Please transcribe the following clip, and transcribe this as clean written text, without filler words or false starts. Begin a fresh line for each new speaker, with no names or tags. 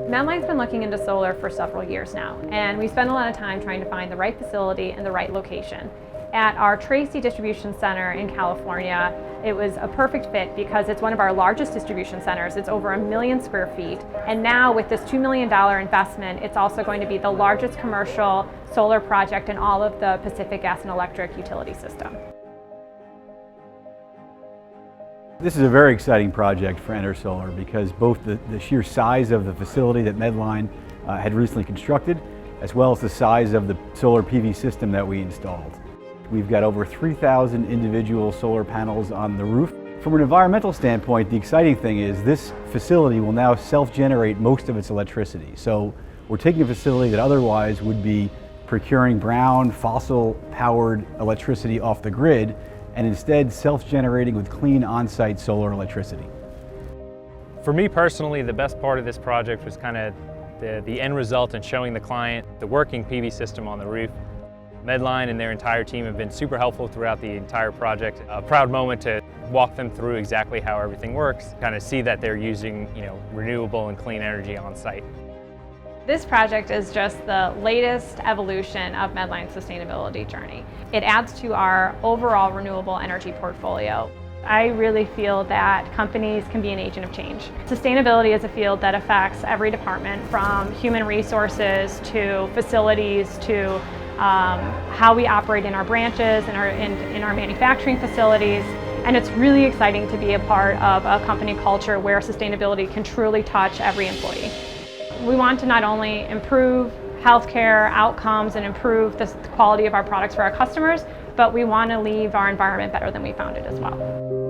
Medline's been looking into solar for several years now, and we spend a lot of time trying to find the right facility and the right location. At our Tracy distribution center in California, it was a perfect fit because it's one of our largest distribution centers. It's over 1 million square feet. And now with this $2 million investment, it's also going to be the largest commercial solar project in all of the Pacific Gas and Electric utility system.
This is a very exciting project for EnerSolar because both the sheer size of the facility that Medline had recently constructed, as well as the size of the solar PV system that we installed. We've got over 3,000 individual solar panels on the roof. From an environmental standpoint, the exciting thing is this facility will now self-generate most of its electricity. So we're taking a facility that otherwise would be procuring brown, fossil-powered electricity off the grid, and instead self-generating with clean on-site solar electricity.
For me personally, the best part of this project was kind of the end result and showing the client the working PV system on the roof. Medline and their entire team have been super helpful throughout the entire project. A proud moment to walk them through exactly how everything works, kind of see that they're using, renewable and clean energy on site.
This project is just the latest evolution of Medline's sustainability journey. It adds to our overall renewable energy portfolio. I really feel that companies can be an agent of change. Sustainability is a field that affects every department, from human resources to facilities to how we operate in our branches and in our manufacturing facilities. And it's really exciting to be a part of a company culture where sustainability can truly touch every employee. We want to not only improve healthcare outcomes and improve the quality of our products for our customers, but we want to leave our environment better than we found it as well.